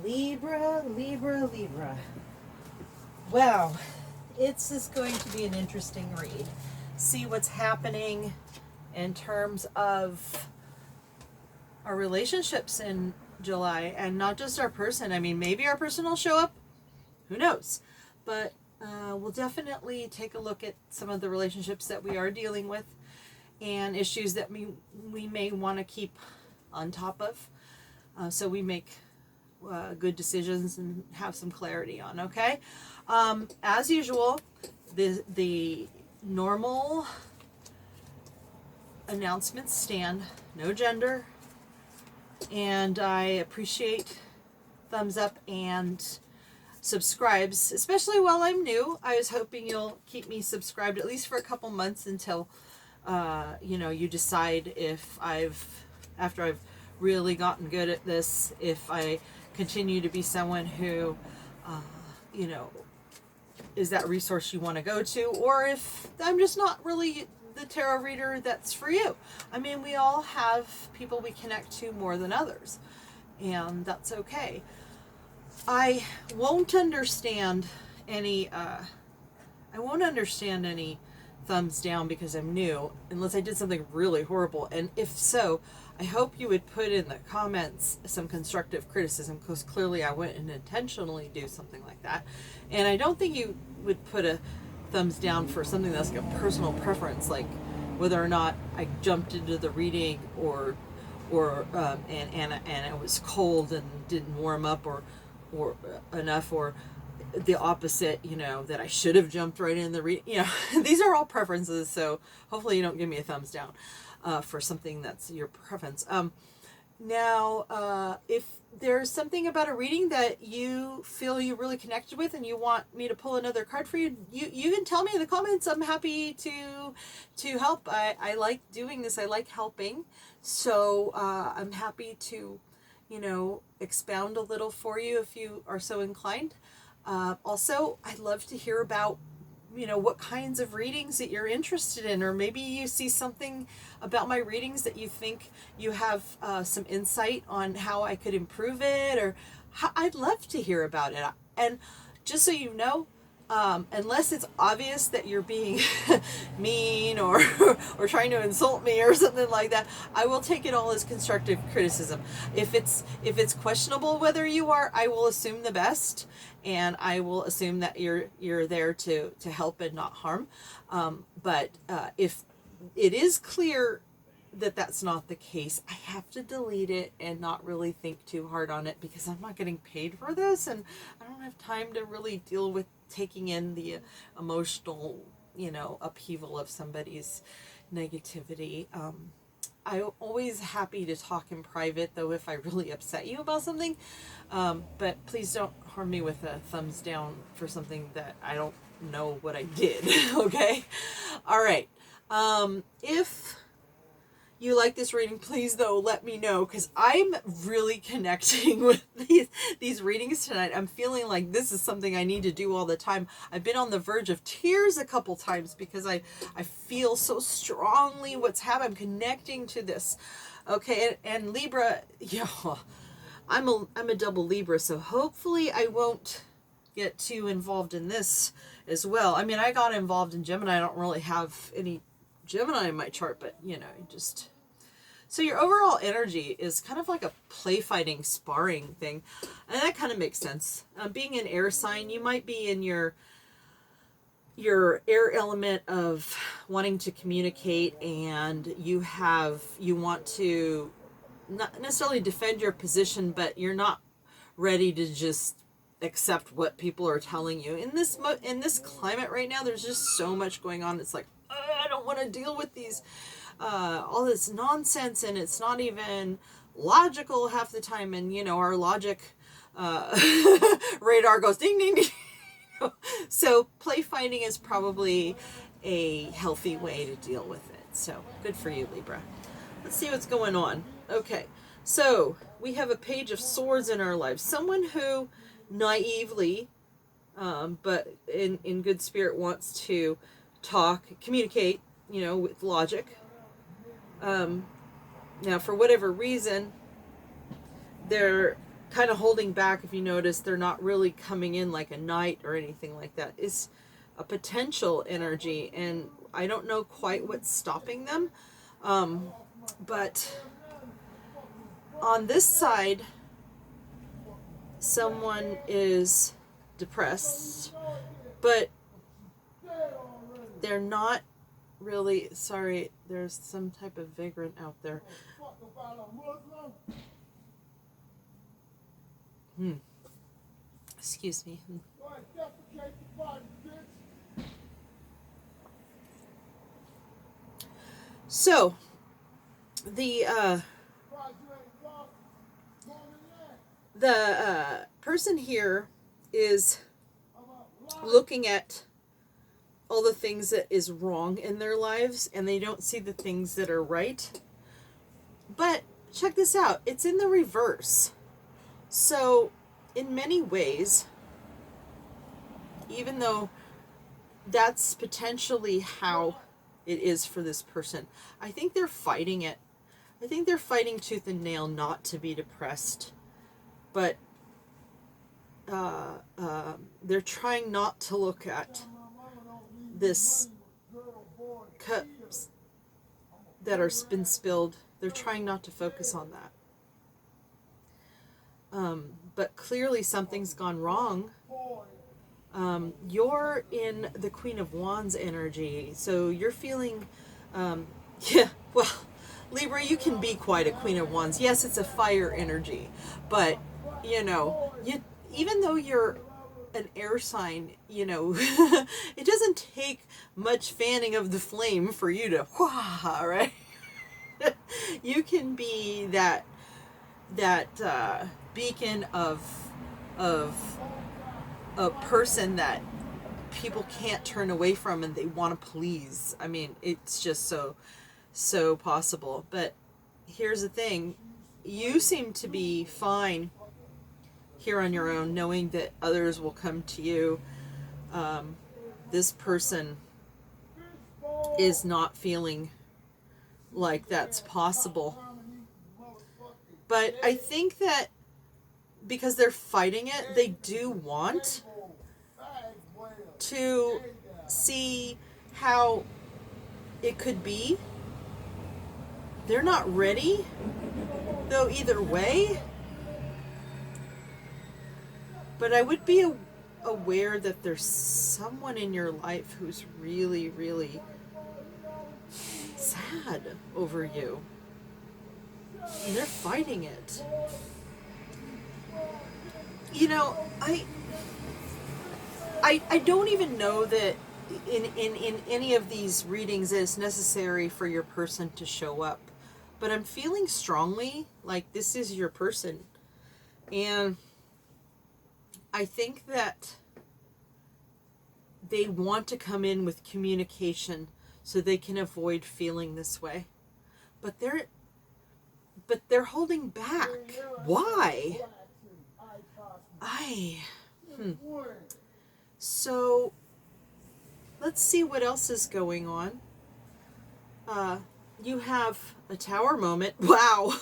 Libra, Libra, Libra. Well, it's just going to be an interesting read. See what's happening in terms of our relationships in July, and not just our person. I mean, maybe our person will show up. Who knows? But we'll definitely take a look at some of the relationships that we are dealing with and issues that we may want to keep on top of, so we make good decisions and have some clarity on. Okay, as usual, the normal announcements stand. No gender, and I appreciate thumbs up and subscribes, especially while I'm new. I was hoping you'll keep me subscribed at least for a couple months until you decide if after I've really gotten good at this, if I continue to be someone who is that resource you want to go to, or if I'm just not really the tarot reader that's for you. I mean, we all have people we connect to more than others, and that's okay. I won't understand any thumbs down because I'm new, unless I did something really horrible. And if so, I hope you would put in the comments some constructive criticism, because clearly I wouldn't intentionally do something like that. And I don't think you would put a thumbs down for something that's like a personal preference, like whether or not I jumped into the reading or and it was cold and didn't warm up or enough, or the opposite, that I should have jumped right in the reading. These are all preferences, so hopefully you don't give me a thumbs down for something that's your preference. Now, if there's something about a reading that you feel you really connected with and you want me to pull another card for you, you can tell me in the comments. I'm happy to help. I like doing this. I like helping. So I'm happy to, expound a little for you if you are so inclined. Also, I'd love to hear about, what kinds of readings that you're interested in, or maybe you see something about my readings that you think you have some insight on how I could improve it, or I'd love to hear about it. And just so you know, unless it's obvious that you're being mean or trying to insult me or something like that, I will take it all as constructive criticism. If it's questionable whether you are, I will assume the best, and I will assume that you're there to help and not harm. But if it is clear that that's not the case, I have to delete it and not really think too hard on it, because I'm not getting paid for this, and I don't have time to really deal with taking in the emotional, upheaval of somebody's negativity. I'm always happy to talk in private, though, if I really upset you about something. But please don't harm me with a thumbs down for something that I don't know what I did. Okay? All right. If you like this reading, please, though, let me know, because I'm really connecting with these readings tonight. I'm feeling like this is something I need to do all the time. I've been on the verge of tears a couple times because I feel so strongly what's happening. I'm connecting to this. Okay, and Libra, I'm a double Libra, so hopefully I won't get too involved in this as well. I mean, I got involved in Gemini. I don't really have any Gemini in my chart, but just so your overall energy is kind of like a play fighting sparring thing, and that kind of makes sense. Being an air sign, you might be in your air element of wanting to communicate, and you want to not necessarily defend your position, but you're not ready to just accept what people are telling you. In this climate right now, there's just so much going on. It's like, I don't want to deal with these all this nonsense, and it's not even logical half the time, and our logic radar goes ding ding ding. So play fighting is probably a healthy way to deal with it. So good for you, Libra. Let's see what's going on. Okay, so we have a Page of Swords in our lives. Someone who naively, but in good spirit, wants to communicate, with logic. Now, for whatever reason, they're kind of holding back. If you notice, they're not really coming in like a knight or anything like that. It's a potential energy, and I don't know quite what's stopping them. But on this side, someone is depressed, but they're not really, sorry, there's some type of vagrant out there. Excuse me. So, the person here is looking at all the things that is wrong in their lives, and they don't see the things that are right. But check this out. It's in the reverse. So, in many ways, even though that's potentially how it is for this person, I think they're fighting it. I think they're fighting tooth and nail not to be depressed. But they're trying not to look at this cups that are been spilled. They're trying not to focus on that. But clearly something's gone wrong. You're in the Queen of Wands energy, so you're feeling, yeah, well, Libra, you can be quite a Queen of Wands. Yes, it's a fire energy, but, you know, even though you're an air sign, you know, it doesn't take much fanning of the flame for you to, wah, right? You can be that beacon of a person that people can't turn away from and they want to please. I mean, it's just so possible. But here's the thing. You seem to be fine here on your own, knowing that others will come to you. This person is not feeling like that's possible. But I think that because they're fighting it, they do want to see how it could be. They're not ready, though, either way. But I would be aware that there's someone in your life who's really, really sad over you. And they're fighting it. You know, I don't even know that in any of these readings that it's necessary for your person to show up. But I'm feeling strongly like this is your person. And I think that they want to come in with communication so they can avoid feeling this way. But they're holding back. Why? So let's see what else is going on. You have a tower moment. Wow.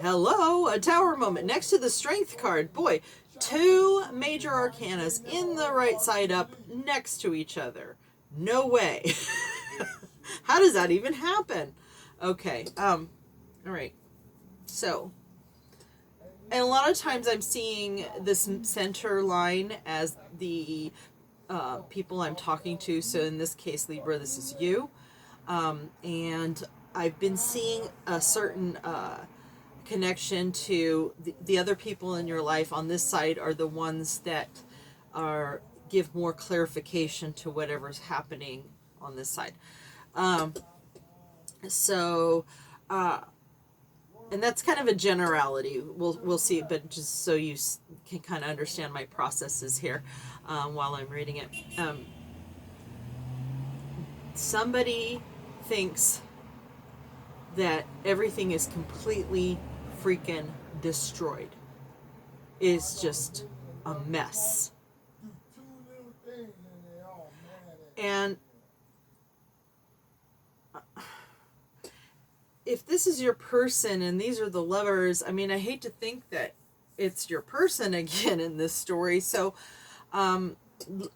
Hello, a tower moment next to the strength card. Boy, two major arcanas in the right side up next to each other. No way. How does that even happen? Okay. All right. So, and a lot of times I'm seeing this center line as the people I'm talking to. So in this case, Libra, this is you. And I've been seeing a certain connection to the other people in your life on this side are the ones that give more clarification to whatever's happening on this side. And that's kind of a generality. We'll see, but just so you can kind of understand my processes here while I'm reading it. Somebody thinks that everything is completely freaking destroyed. It's just a mess. And if this is your person and these are the lovers, I mean, I hate to think that it's your person again in this story. So I'm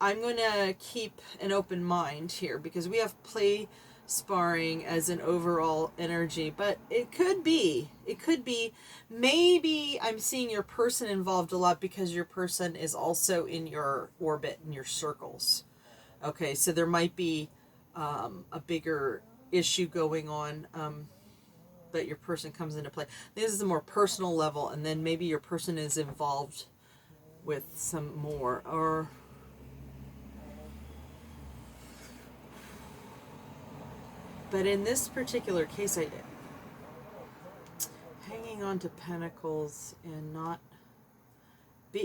going to keep an open mind here because we have play sparring as an overall energy, but it could be, maybe I'm seeing your person involved a lot because your person is also in your orbit, in your circles. Okay, so there might be a bigger issue going on that your person comes into play. This is a more personal level, and then maybe your person is involved with some more, or but in this particular case, I hanging on to pentacles and not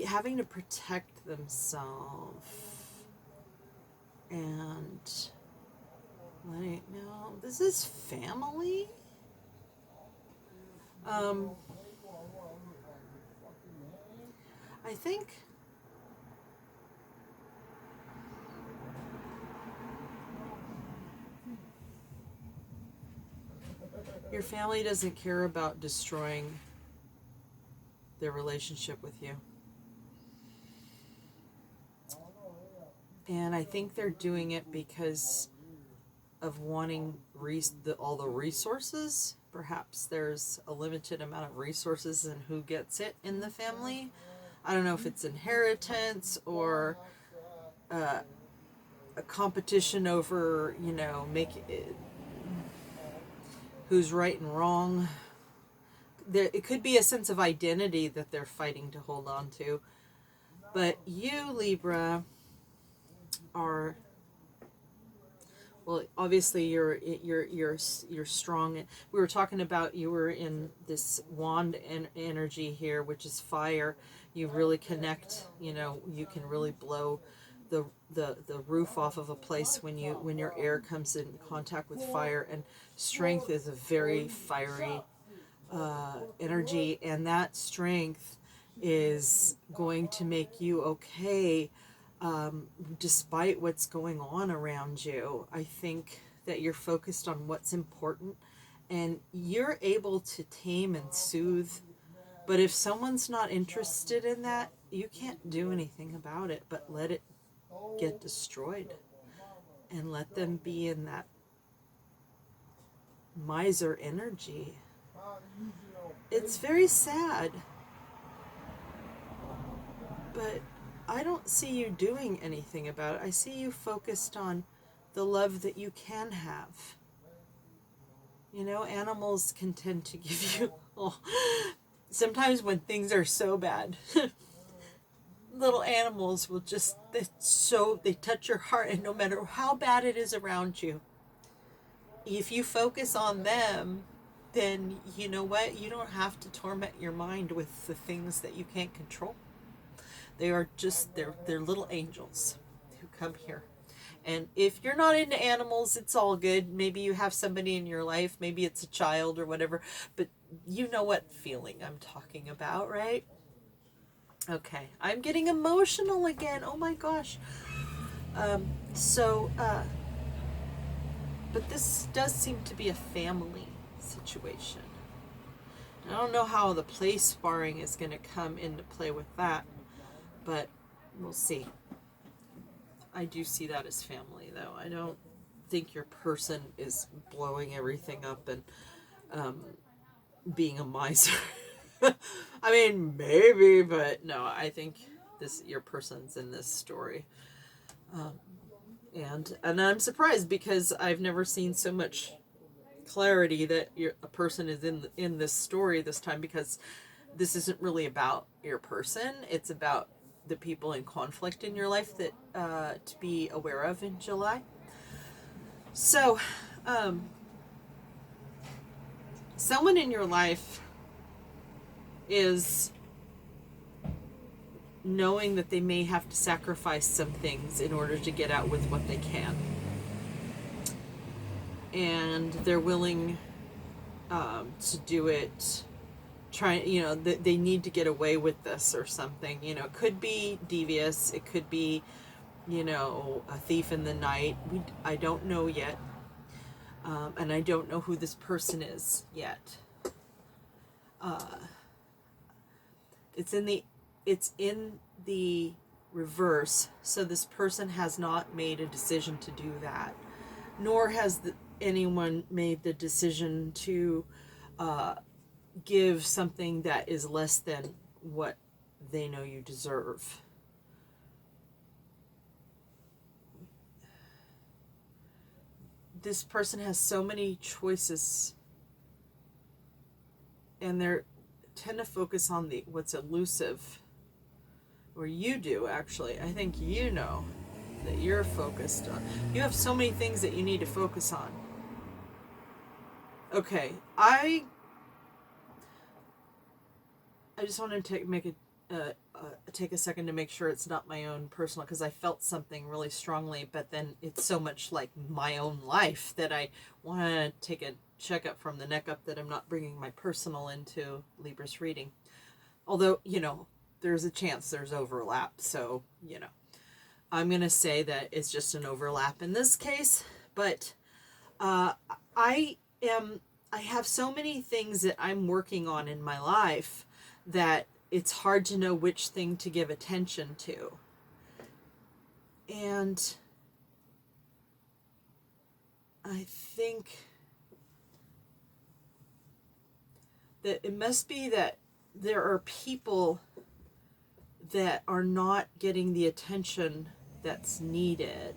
having to protect themselves and letting no, this is family. I think your family doesn't care about destroying their relationship with you. And I think they're doing it because of wanting all the resources. Perhaps there's a limited amount of resources and who gets it in the family. I don't know if it's inheritance or a competition over, who's right and wrong. It could be a sense of identity that they're fighting to hold on to. But you, Libra, are, well, obviously you're strong. We were talking about you were in this wand energy here, which is fire. You really connect. You can really blow the roof off of a place when your air comes in contact with fire. And strength is a very fiery energy, and that strength is going to make you okay despite what's going on around you. I think that you're focused on what's important and you're able to tame and soothe. But if someone's not interested in that, you can't do anything about it but let it get destroyed and let them be in that miser energy. It's very sad, but I don't see you doing anything about it. I see you focused on the love that you can have. Animals can tend to give you, sometimes when things are so bad, little animals will just, they touch your heart, and no matter how bad it is around you, if you focus on them, then you know what? You don't have to torment your mind with the things that you can't control. They are just, they're little angels who come here. And if you're not into animals, it's all good. Maybe you have somebody in your life, maybe it's a child or whatever, but you know what feeling I'm talking about, right? Okay, I'm getting emotional again. Oh my gosh. But this does seem to be a family situation. I don't know how the play sparring is going to come into play with that, but we'll see. I do see that as family, though. I don't think your person is blowing everything up and being a miser. I mean, maybe, but no, I think your person's in this story. And I'm surprised because I've never seen so much clarity that a person is in this story this time, because this isn't really about your person. It's about the people in conflict in your life that to be aware of in July. So, someone in your life is knowing that they may have to sacrifice some things in order to get out with what they can. And they're willing to do it, they need to get away with this or something. It could be devious. It could be, a thief in the night. I don't know yet. And I don't know who this person is yet. It's in the reverse, so this person has not made a decision to do that, nor has anyone made the decision to give something that is less than what they know you deserve. This person has so many choices, and they tend to focus on what's elusive. Or you do, actually. I think you know that you're focused on. You have so many things that you need to focus on. Okay, I just want to take a second to make sure it's not my own personal, because I felt something really strongly, but then it's so much like my own life that I want to take a checkup from the neck up that I'm not bringing my personal into Libra's reading. Although, there's a chance there's overlap, so, I'm going to say that it's just an overlap in this case, but I have so many things that I'm working on in my life that it's hard to know which thing to give attention to. And I think that it must be that there are people that are not getting the attention that's needed.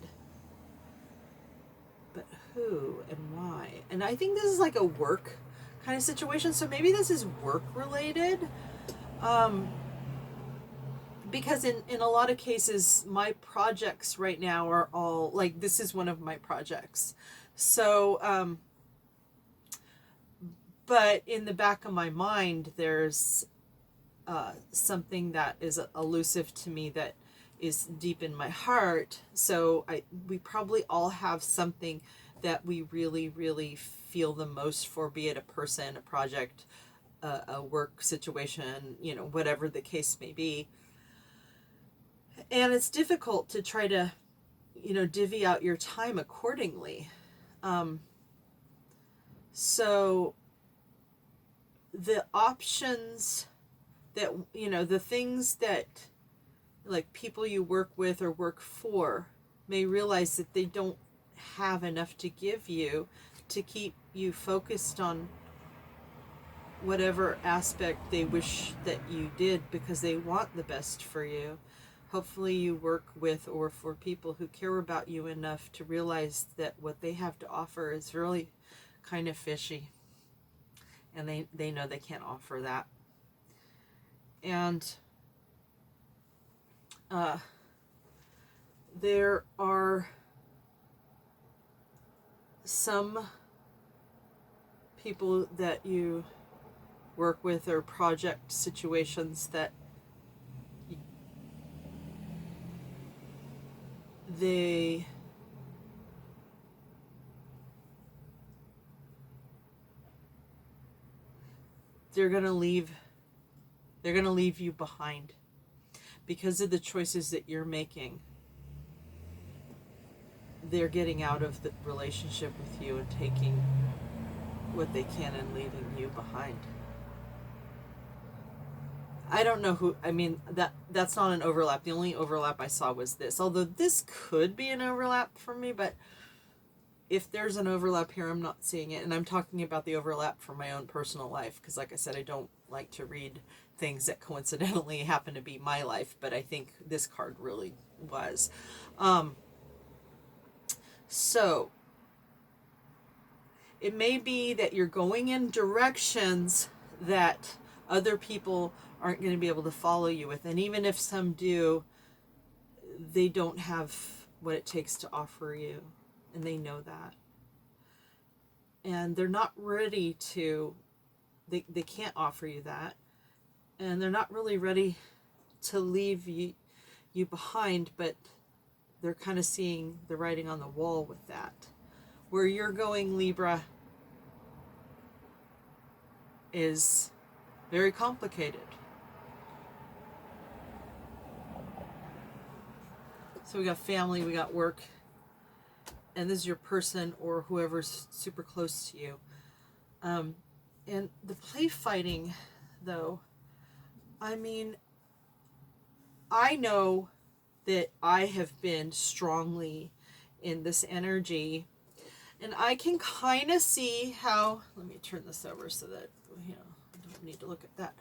But who and why? And I think this is like a work kind of situation, so maybe this is work related. Because in a lot of cases, my projects right now are all, like, this is one of my projects. So, but in the back of my mind, there's something that is elusive to me that is deep in my heart. So we probably all have something that we really, really feel the most for, be it a person, a project, a work situation, whatever the case may be. And it's difficult to try to, divvy out your time accordingly. So the options that, the things that, like, people you work with or work for may realize that they don't have enough to give you to keep you focused on whatever aspect they wish that you did, because they want the best for you. Hopefully you work with or for people who care about you enough to realize that what they have to offer is really kind of fishy, and they know they can't offer that. And there are some people that you work with or project situations that they're going to leave you behind because of the choices that you're making. They're getting out of the relationship with you and taking what they can and leaving you behind. I don't know who, that's not an overlap. The only overlap I saw was this. Although this could be an overlap for me, but if there's an overlap here, I'm not seeing it. And I'm talking about the overlap for my own personal life, because like I said, I don't like to read things that coincidentally happen to be my life, but I think this card really was. So it may be that you're going in directions that other people aren't going to be able to follow you with. And even if some do, they don't have what it takes to offer you. And they know that. And they're not ready to, they can't offer you that. And they're not really ready to leave you behind, but they're kind of seeing the writing on the wall with that. Where you're going, Libra, is very complicated. So we got family, we got work, and this is your person or whoever's super close to you. And the play fighting, though, I mean, I know that I have been strongly in this energy, and I can kind of see how, let me turn this over so that, I don't need to look at that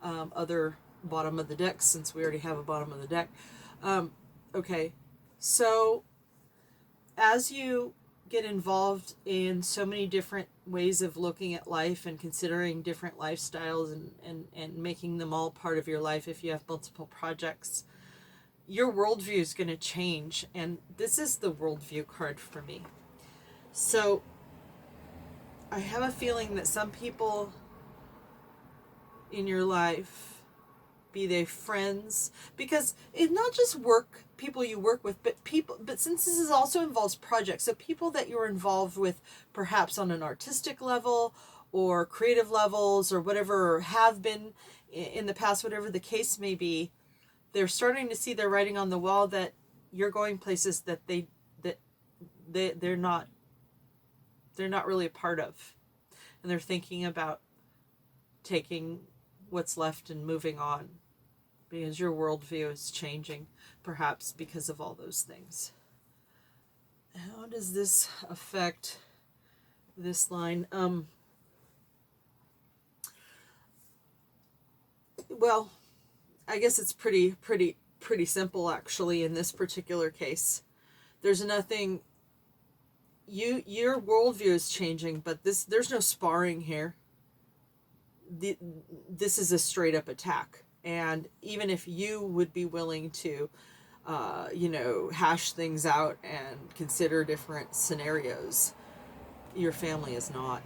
other bottom of the deck, since we already have a bottom of the deck. Okay, so as you get involved in so many different ways of looking at life and considering different lifestyles and making them all part of your life, if you have multiple projects, your worldview is going to change. And this is the worldview card for me. So I have a feeling that some people in your life, be they friends, because it's not just work, people you work with, but since this is also involves projects, so people that you're involved with perhaps on an artistic level or creative levels or whatever, or have been in the past, whatever the case may be, they're starting to see their writing on the wall that you're going places that they're not really a part of, and they're thinking about taking what's left and moving on, because your worldview is changing, perhaps because of all those things. How does this affect this line? Well, I guess it's pretty simple, actually, in this particular case. There's nothing, your worldview is changing, but there's no sparring here. This is a straight up attack. And even if you would be willing to, hash things out and consider different scenarios, your family is not.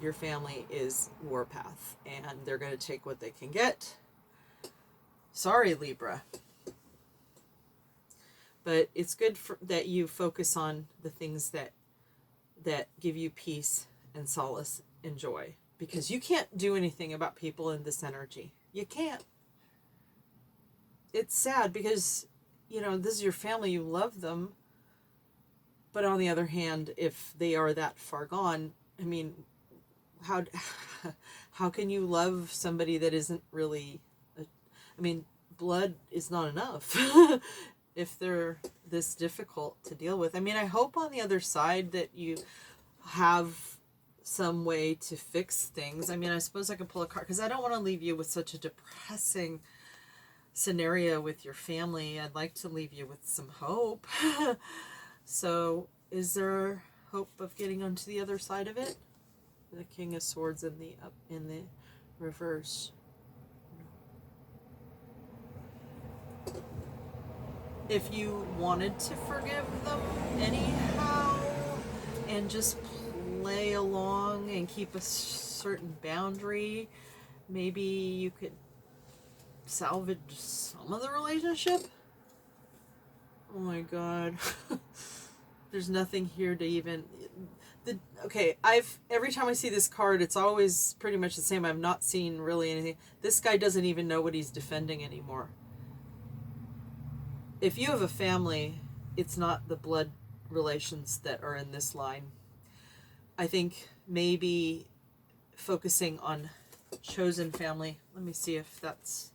Your family is Warpath, and they're going to take what they can get. Sorry, Libra. But it's good that you focus on the things that give you peace and solace and joy. Because you can't do anything about people in this energy. You can't. It's sad because, this is your family, you love them. But on the other hand, if they are that far gone, I mean, how can you love somebody that isn't really, blood is not enough if they're this difficult to deal with. I mean, I hope on the other side that you have some way to fix things. I mean, I suppose I could pull a card, because I don't want to leave you with such a depressing scenario with your family. I'd like to leave you with some hope. So is there hope of getting onto the other side of it? The King of Swords in the reverse. If you wanted to forgive them anyhow and just play along and keep a certain boundary, maybe you could salvage some of the relationship. Oh my god. There's nothing here to even every time I see this card, it's always pretty much the same. I've not seen really anything. This guy doesn't even know what he's defending anymore. If you have a family, it's not the blood relations that are in this line. I think maybe focusing on chosen family. Let me see if that's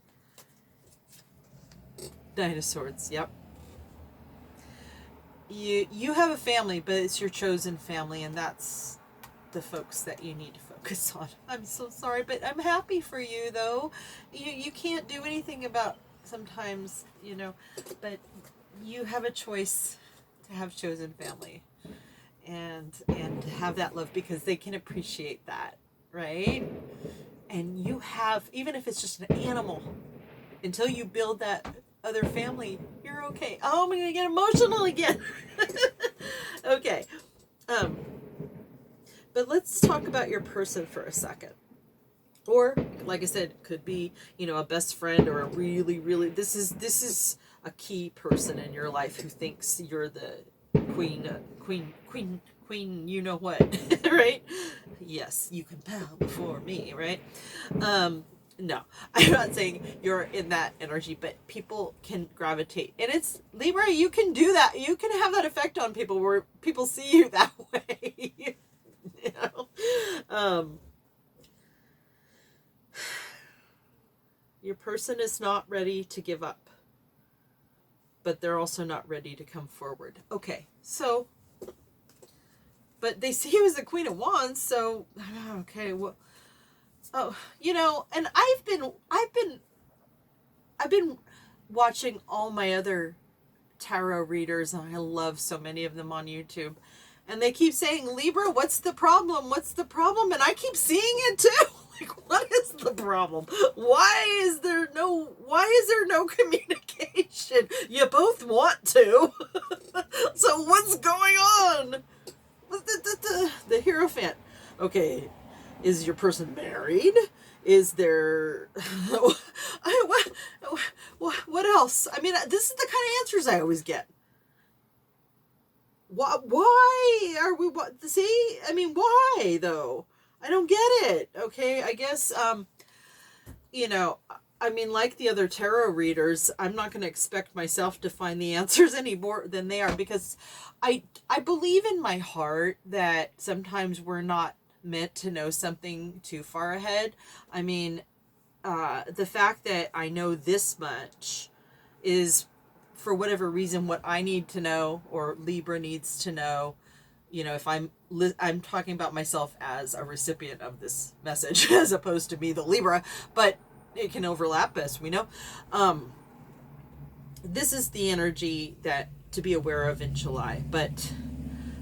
Nine of Swords. Yep. You have a family, but it's your chosen family, and that's the folks that you need to focus on. I'm so sorry, but I'm happy for you, though. You can't do anything about sometimes, but you have a choice to have chosen family and to have that love, because they can appreciate that, right? And you have, even if it's just an animal, until you build that other family, you're okay. Oh, I'm gonna get emotional again. Okay. But let's talk about your person for a second. Or, like I said, could be, a best friend, or a really, really, this is a key person in your life who thinks you're the queen, you know what, right? Yes, you can bow before me, right? no, I'm not saying you're in that energy, but people can gravitate. And it's, Libra, you can do that. You can have that effect on people where people see you that way. You know? Your person is not ready to give up, but they're also not ready to come forward. Okay, so, but they see you as the Queen of Wands, so, okay, well, oh, you know, and I've been watching all my other tarot readers, and I love so many of them on YouTube, and they keep saying, Libra, what's the problem? What's the problem? And I keep seeing it too. Like, what is the problem? Why is there no communication? You both want to. So what's going on? The Hierophant. Okay, is your person married? Is there... what else? I mean, this is the kind of answers I always get. Why are we... See? I mean, why, though? I don't get it. Okay, I guess, you know, I mean, like the other tarot readers, I'm not going to expect myself to find the answers any more than they are, because I believe in my heart that sometimes we're not meant to know something too far ahead. I mean, the fact that I know this much is, for whatever reason, what I need to know, or Libra needs to know. You know, if I'm talking about myself as a recipient of this message as opposed to me, the Libra, but it can overlap, as we know. This is the energy that to be aware of in July. But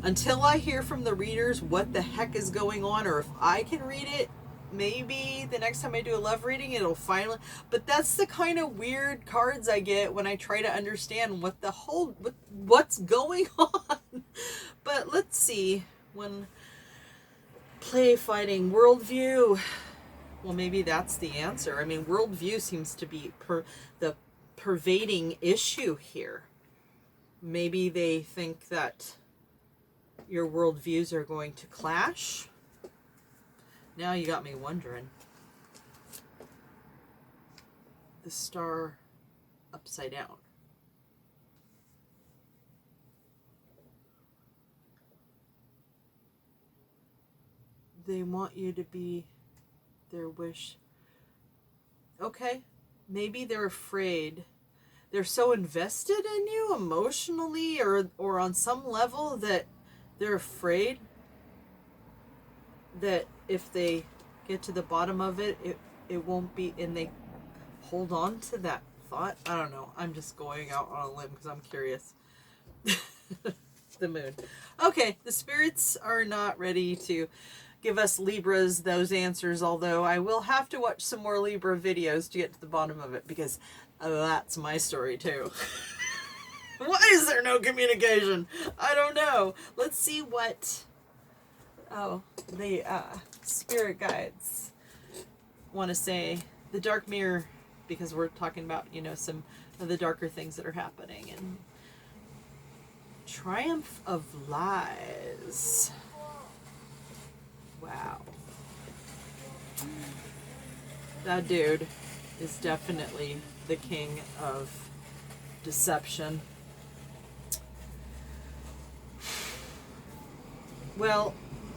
until I hear from the readers what the heck is going on, or if I can read it, maybe the next time I do a love reading, it'll finally... But that's the kind of weird cards I get when I try to understand what's going on. But let's see. When play fighting worldview, well, maybe that's the answer. I mean, worldview seems to be the pervading issue here. Maybe they think that your worldviews are going to clash. Now you got me wondering. The star upside down. They want you to be their wish. Okay, maybe they're afraid. They're so invested in you emotionally or on some level that they're afraid that if they get to the bottom of it, it won't be, and they hold on to that thought. I don't know. I'm just going out on a limb because I'm curious. The moon. Okay, the spirits are not ready to give us Libras those answers, although I will have to watch some more Libra videos to get to the bottom of it, because that's my story too. Why is there no communication? I don't know. Let's see what the spirit guides want to say. The dark mirror, because we're talking about, you know, some of the darker things that are happening. And triumph of lies. Wow. That dude is definitely the king of deception. Well,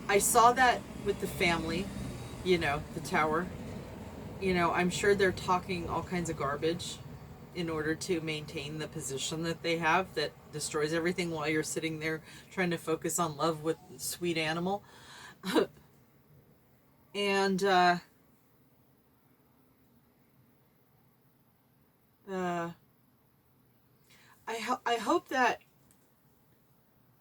I saw that with the family, you know, the tower. You know, I'm sure they're talking all kinds of garbage in order to maintain the position that they have that destroys everything while you're sitting there trying to focus on love with sweet animal. And I hope that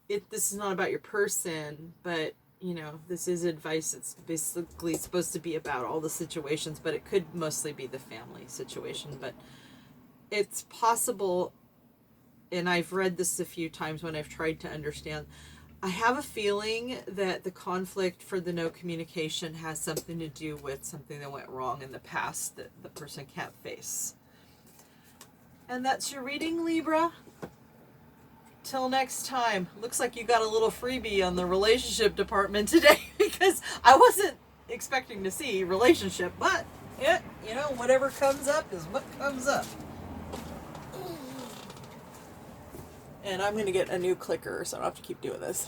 this is not about your person, but you know, this is advice. It's basically supposed to be about all the situations, but it could mostly be the family situation. But it's possible, and I've read this a few times when I've tried to understand. I have a feeling that the conflict for the no communication has something to do with something that went wrong in the past that the person can't face. And that's your reading, Libra. Till next time. Looks like you got a little freebie on the relationship department today, because I wasn't expecting to see relationship, but Yeah, you know, whatever comes up is what comes up. And I'm going to get a new clicker, so I don't have to keep doing this.